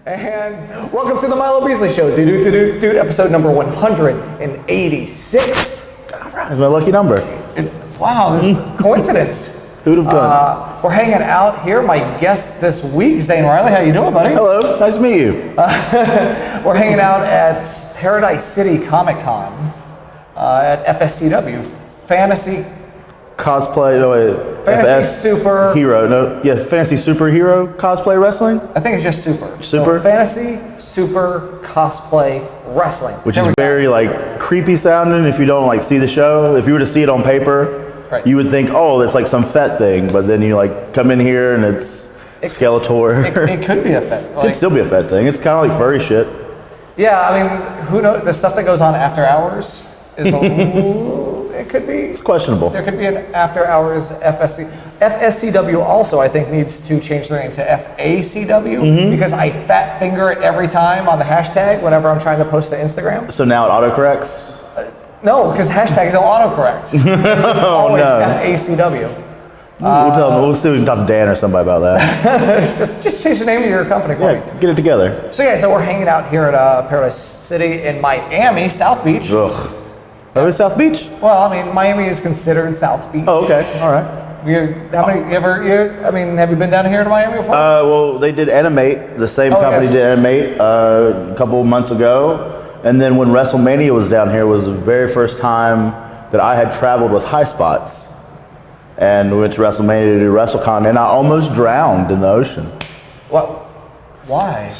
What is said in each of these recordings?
And welcome to the Milo Beasley Show, dude, episode number 186. All right, my lucky number. Wow, this is a coincidence. Who'd have done? We're hanging out here. My guest this week, Zane Riley. How you doing, buddy? Hello, nice to meet you. We're hanging out at Paradise City Comic Con at FSCW, Fantasy Cosplay, Fantasy Fantasy Superhero Cosplay Wrestling? I think it's just Super. Super? So Fantasy Super Cosplay Wrestling. Which is very like creepy sounding if you don't like see the show. If you were to see it on paper, right, you would think, oh, it's like some Fett thing, but then you like come in here and it's Skeletor. It could be a Fett. It could still be a Fett thing. It's kind of like furry shit. Yeah, I mean, who knows? The stuff that goes on after hours is a little, it could be. It's questionable. There could be an after hours FSC. FSCW also, I think, needs to change their name to FACW because I fat finger it every time on the hashtag whenever I'm trying to post to Instagram. So now it autocorrects? No, because hashtags don't autocorrect. It's just always FACW. We'll see if we can talk to Dan or somebody about that. just change the name of your company for me. Get it together. So yeah, so we're hanging out here at Paradise City in Miami, South Beach. Ugh. Oh, it's South Beach? Well, I mean, Miami is considered South Beach. Oh, okay, all right. Have you been down here to Miami before? Well, they did Animate. The same company did Animate a couple of months ago. And then when WrestleMania was down here was the very first time that I had traveled with Highspots. And we went to WrestleMania to do WrestleCon, and I almost drowned in the ocean. What? Why?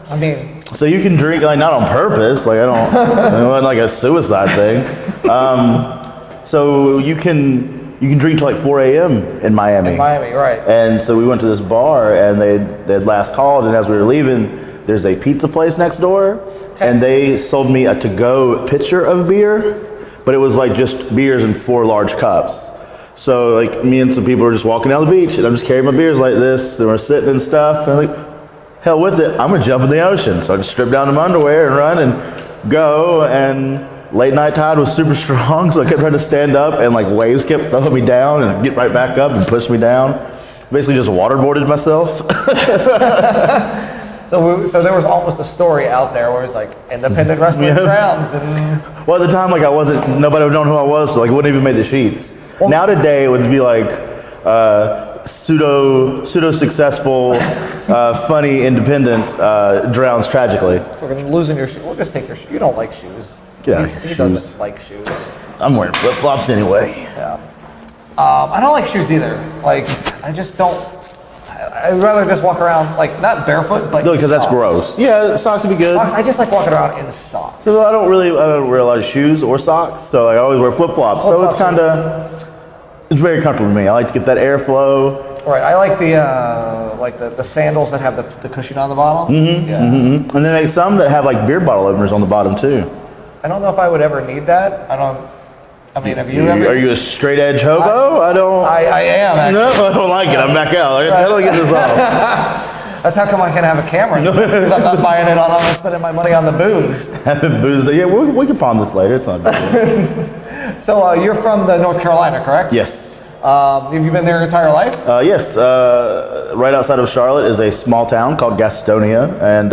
I mean... So you can drink, like not on purpose, like it wasn't like a suicide thing. So you can drink till like 4 a.m. in Miami. In Miami, right. And so we went to this bar, and they'd last called, and as we were leaving, there's a pizza place next door, and they sold me a to-go pitcher of beer, but it was like just beers in 4 large cups. So like me and some people were just walking down the beach, and I'm just carrying my beers like this, and we're sitting and stuff, and I'm like, hell with it, I'm gonna jump in the ocean. So I just strip down to my underwear and run and go, and late night tide was super strong, so I kept trying to stand up, and like waves kept throwing me down and get right back up and push me down. Basically just waterboarded myself. So there was almost a story out there where it's like independent wrestling drowns and... Well, at the time, like nobody would know who I was, so like it wouldn't even make the sheets. Well, now today it would be like pseudo successful, funny independent drowns tragically. So we're losing your shoe. We'll just take your shoe. You don't like shoes. Get out of here. He doesn't like shoes. I'm wearing flip flops anyway. Yeah. I don't like shoes either. Like I just don't. I'd rather just walk around like not barefoot, but because that's gross. Yeah, socks would be good. Socks. I just like walking around in socks. So I don't wear a lot of shoes or socks. So I always wear flip flops. So it's it's very comfortable for me. I like to get that airflow. Right. I like the sandals that have the cushion on the bottom. And then there's some that have like beer bottle openers on the bottom too. I don't know if I would ever need that. I mean, have you ever? Are you a straight edge hobo? I don't. I am. Actually. No, I don't like it. I'm back out. How do I get this off? That's how come I can have a camera. Because I'm not buying it on. I'm spending my money on the booze. Booze. Yeah, we can pawn this later. It's not big deal. So you're from North Carolina, correct? Yes. Have you been there your entire life? Yes. Right outside of Charlotte is a small town called Gastonia, and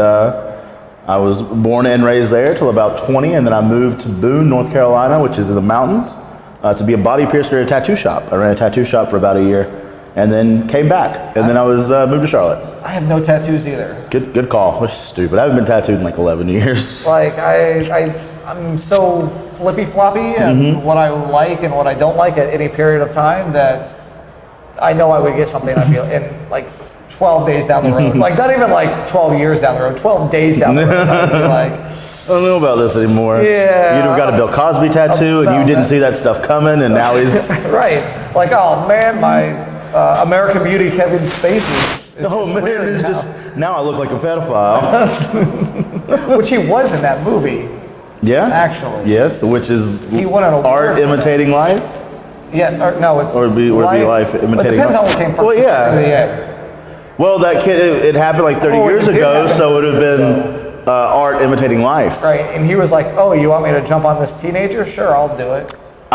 I was born and raised there till about 20, and then I moved to Boone, North Carolina, which is in the mountains, to be a body piercer at a tattoo shop. I ran a tattoo shop for about a year, and then came back, and then I was moved to Charlotte. I have no tattoos either. Good call. Which is stupid. I haven't been tattooed in like 11 years. Like I'm so flippy floppy and what I like and what I don't like at any period of time that I know I would get something I'd be in like 12 days down the road. Like not even like 12 years down the road, 12 days down the road. I'd be like, I don't know about this anymore. Yeah. You'd have got a Bill Cosby tattoo and you didn't see that stuff coming, and now he's... Right. Like, oh man, my American Beauty Kevin Spacey is weird now. Now I look like a pedophile. Which he was in that movie. Yeah? Actually. Yes, which is he won an award art imitating life? Yeah, no, it's... Or be life imitating life? It depends on what came first. Well, yeah. Well, that kid, it happened like 30 years ago, so it would have been art imitating life. Right, and he was like, oh, you want me to jump on this teenager? Sure, I'll do it.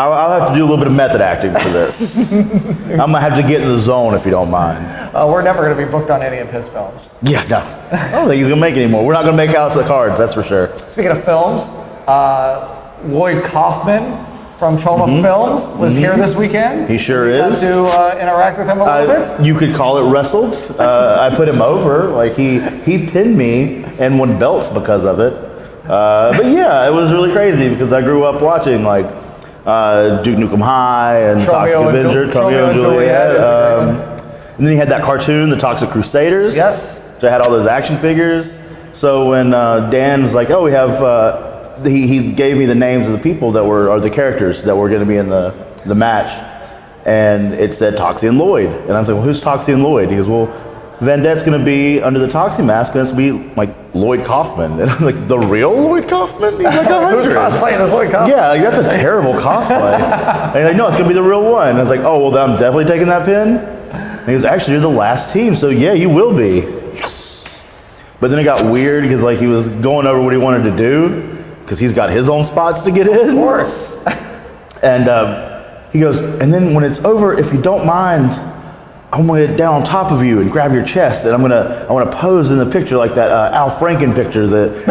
I'll have to do a little bit of method acting for this. I'm gonna have to get in the zone if you don't mind. We're never going to be booked on any of his films. Yeah, no. I don't think he's gonna make any more. We're not gonna make House of Cards, that's for sure. Speaking of films, Lloyd Kaufman from Trauma Films was here this weekend. He sure is. Got to interact with him a little bit. You could call it wrestled. I put him over. Like he pinned me and won belts because of it. But yeah, it was really crazy because I grew up watching like Duke Nukem High and Toxic Avenger, Romeo and Juliet. And then he had that cartoon, The Toxic Crusaders. Yes. So I had all those action figures. So when Dan was like, oh, we have, he gave me the names of the people that are the characters that were going to be in the match. And it said Toxie and Lloyd. And I was like, well, who's Toxie and Lloyd? He goes, well, Vendette's going to be under the Toxie mask, and it's going to be like Lloyd Kaufman. And I'm like, the real Lloyd Kaufman? He's like, who's cosplaying as Lloyd Kaufman? Yeah, like, that's a terrible cosplay. And he's like, no, it's going to be the real one. And I was like, oh, well, then I'm definitely taking that pin. And he goes, actually, you're the last team, so yeah, you will be. Yes. But then it got weird because like he was going over what he wanted to do because he's got his own spots to get in. Of course. And he goes, and then when it's over, if you don't mind, I'm gonna get down on top of you and grab your chest, and I want to pose in the picture like that Al Franken picture that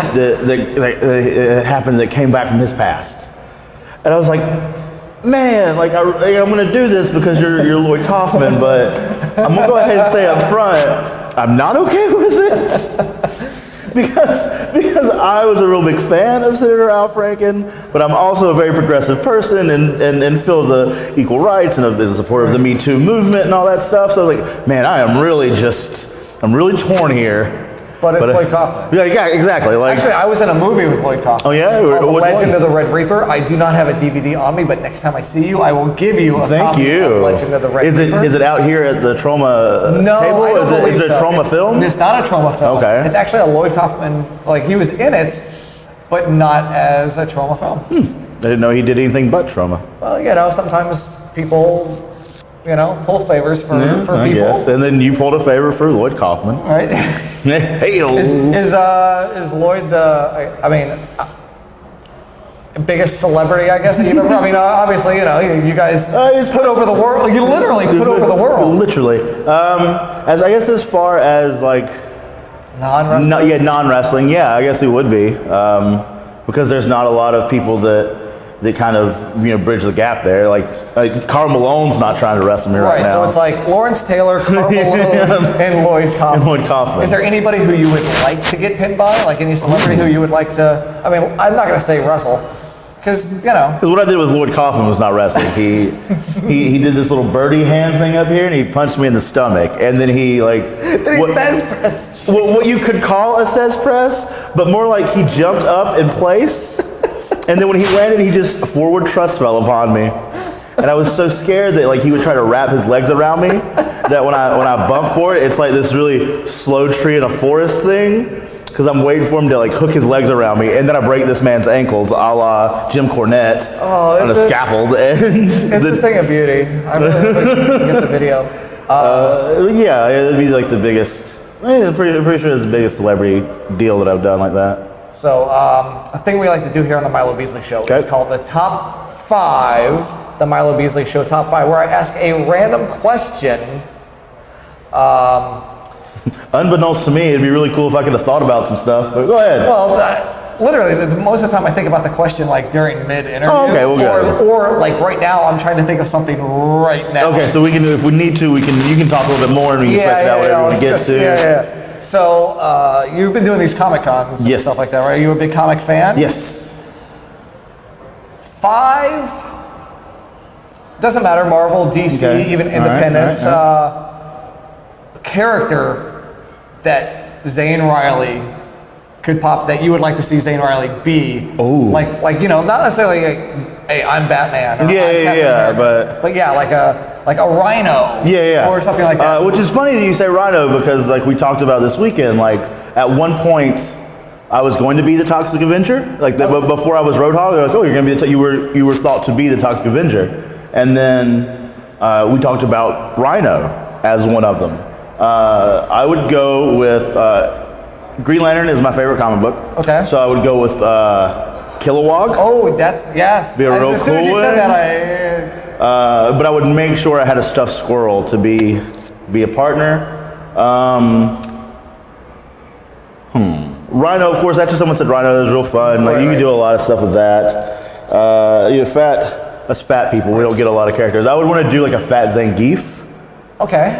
happened that came back from his past. And I was like, man, like I'm gonna do this because you're Lloyd Kaufman, but I'm gonna go ahead and say up front, I'm not okay with it because I was a real big fan of Senator Al Franken, but I'm also a very progressive person and feel the equal rights and in support of the Me Too movement and all that stuff. So I was like, man, I'm really torn here. But it's Lloyd Kaufman. Yeah, exactly. Like, actually, I was in a movie with Lloyd Kaufman. Oh yeah? The Legend of the Red Reaper. I do not have a DVD on me, but next time I see you, I will give you a copy of Legend of the Red Reaper. Is it out here at the Trauma table? No, I don't believe Is it a Trauma film? It's not a Trauma film. Okay. It's actually a Lloyd Kaufman, like he was in it, but not as a Trauma film. I didn't know he did anything but Trauma. Well, sometimes people, pull favors for people. I guess. And then you pulled a favor for Lloyd Kaufman. Right. Hey, is Lloyd biggest celebrity, I guess, that you've ever? I mean, obviously, you guys put over the world. You literally put over the world. Literally. As far as like non-wrestling. Non-wrestling. Yeah, I guess he would be because there's not a lot of people that kind of bridge the gap there. Like Karl Malone's not trying to wrestle me right now. Right, so it's like Lawrence Taylor, Karl Malone, and Lloyd Kaufman. Is there anybody who you would like to get pinned by? Like any celebrity who you would like to? I mean, I'm not going to say wrestle, because Because what I did with Lloyd Kaufman was not wrestling. He did this little birdie hand thing up here, and he punched me in the stomach, and then he like Thez press. What you could call a Thez press, but more like he jumped up in place. And then when he landed, he just forward trust fell upon me, and I was so scared that like he would try to wrap his legs around me. That when I bump for it, it's like this really slow tree in a forest thing, because I'm waiting for him to like hook his legs around me, and then I break this man's ankles, a la Jim Cornette on a scaffold. And it's a thing of beauty. I really wish you could get the video. Yeah, it'd be like the biggest. I'm pretty sure it's the biggest celebrity deal that I've done like that. So a thing we like to do here on the Milo Beasley Show is called the Top 5, the Milo Beasley Show Top 5, where I ask a random question. Unbeknownst to me, it'd be really cool if I could have thought about some stuff, but go ahead. Well, literally, most of the time I think about the question like during mid-interview. Oh, okay, we'll go. Or like right now, I'm trying to think of something right now. Okay, so we can, if we need to, you can talk a little bit more and we can stretch it out whatever we get to. Yeah. So you've been doing these Comic Cons and stuff like that, right? Are you a big comic fan? Yes. 5, doesn't matter, Marvel, DC, even independent, character that Zane Riley could pop, that you would like to see Zane Riley be. Oh. Like not necessarily like, hey, I'm Batman. Or but yeah, like a Rhino. Or something like that. Which is funny that you say Rhino, because like we talked about this weekend, like at one point I was going to be the Toxic Avenger. Like before I was Roadhog, they're like, oh, you're going to be you were thought to be the Toxic Avenger. And then we talked about Rhino as one of them. I would go with Green Lantern is my favorite comic book. Okay. So I would go with Kilowog. Oh, that's, yes. Be a real as soon as cool you said one. that, But I would make sure I had a stuffed squirrel to be a partner. Rhino, of course. Actually, someone said Rhino. That was real fun. Like, you can do a lot of stuff with that. Us fat people, we don't get a lot of characters. I would want to do like a fat Zangief. Okay.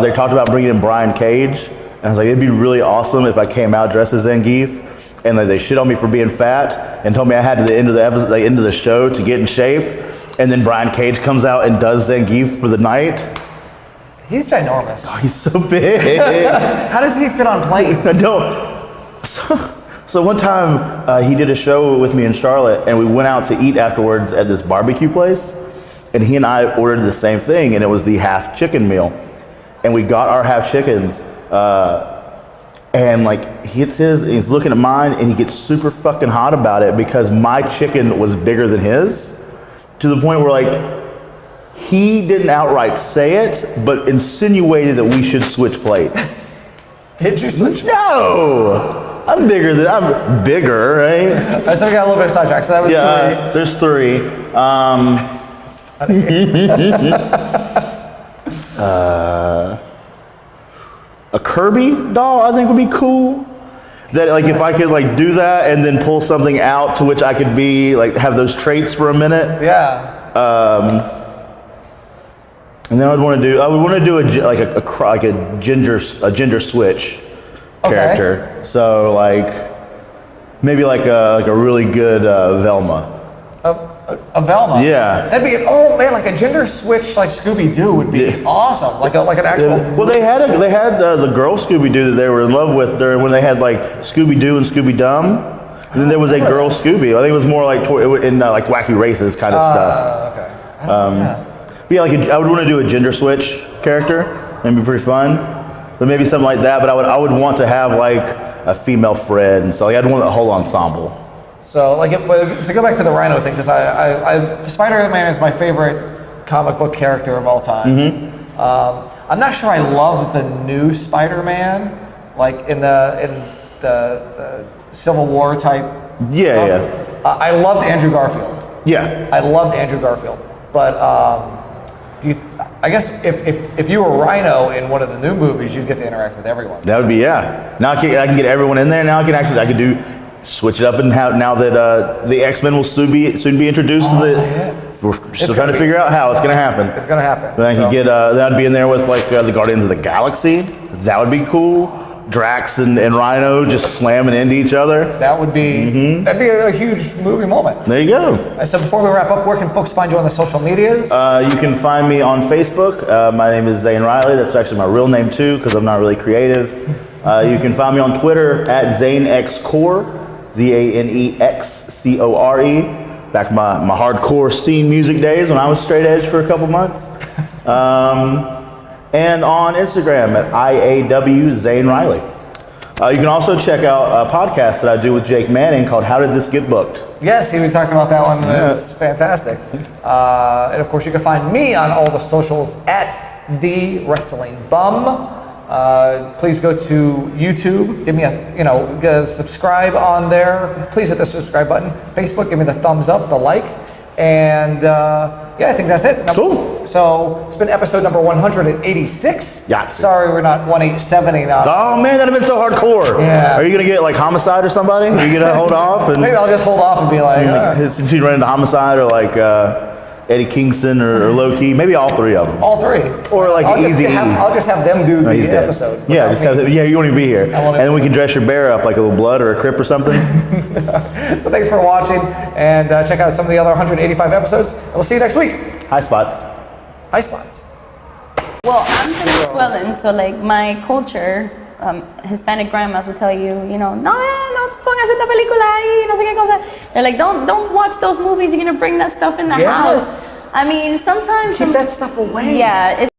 They talked about bringing in Brian Cage, and I was like, it'd be really awesome if I came out dressed as Zangief, and like, they shit on me for being fat, and told me I had to the end of the episode, like end of the show, to get in shape, and then Brian Cage comes out and does Zangief for the night. He's ginormous. Oh, he's so big. How does he fit on planes? I don't. So one time he did a show with me in Charlotte, and we went out to eat afterwards at this barbecue place, and he and I ordered the same thing, and it was the half chicken meal, and we got our half chickens, and like he gets his, and he's looking at mine, and he gets super fucking hot about it because my chicken was bigger than his, to the point where like he didn't outright say it, but insinuated that we should switch plates. Did you switch? No! I'm bigger, right? So we got a little bit of sidetracked. So that was three. There's three. A Kirby doll, I think, would be cool. That like if I could like do that and then pull something out to which I could be like have those traits for a minute. Yeah. And then I would want to do a gender switch character. So like maybe like a really good Velma. A Velma. Yeah. That'd be like a gender switch like Scooby Doo would be awesome. Like an actual. Well, they had the girl Scooby Doo that they were in love with during when they had like Scooby Doo and Scooby Dum. And then there was a girl Scooby. I think it was more like in like Wacky Races kind of stuff. Okay. But yeah, I would want to do a gender switch character. That'd be pretty fun. But maybe something like that. But I would want to have like a female Fred, and so I'd want the whole ensemble. So like to go back to the Rhino thing, because Spider-Man is my favorite comic book character of all time. I'm not sure I love the new Spider-Man, like in the Civil War type. Yeah. I loved Andrew Garfield. Yeah. I loved Andrew Garfield, but I guess if you were Rhino in one of the new movies, you'd get to interact with everyone. That would be Now I can get everyone in there. Now I could do switch it up and have now that the X-Men will soon be introduced to the. We're still trying to figure out how it's going to happen. It's going to happen. But I could get that'd be in there with like the Guardians of the Galaxy. That would be cool. Drax and Rhino just slamming into each other. That would be that'd be a huge movie moment. There you go. So before we wrap up, where can folks find you on the social medias? You can find me on Facebook. My name is Zane Riley. That's actually my real name too, because I'm not really creative. You can find me on Twitter at ZaneXCore, ZaneXCore. Back in my hardcore scene music days when I was straight edge for a couple months. And on Instagram at IAW Zane Riley. You can also check out a podcast that I do with Jake Manning called How Did This Get Booked? Yes, we talked about that one. It's fantastic. And of course, you can find me on all the socials at The Wrestling Bum. Please go to YouTube. Give me a subscribe on there. Please hit the subscribe button. Facebook, give me the thumbs up, the like. And I think that's it. Cool. So it's been episode number 186. Yeah. Sorry, we're not 170 now. Oh man, that'd have been so hardcore. Yeah. Are you gonna get like homicide or somebody? Are you gonna hold off? And maybe I'll just hold off and be like, since you run into homicide or like Eddie Kingston or Low Key, maybe all three of them. all three. Or like Easy. I'll just have them do the episode. Yeah, you won't even be here. And then we can dress your bear up like a little blood or a crip or something. So thanks for watching, and check out some of the other 185 episodes, and we'll see you next week. Highspots. Highspots. Well, I'm Venezuelan, so like my culture, Hispanic grandmas would tell you, no pongas esta película ahí, no sé qué cosa. They're like, don't watch those movies. You're gonna bring that stuff in the house. I mean, sometimes keep that stuff away. Yeah.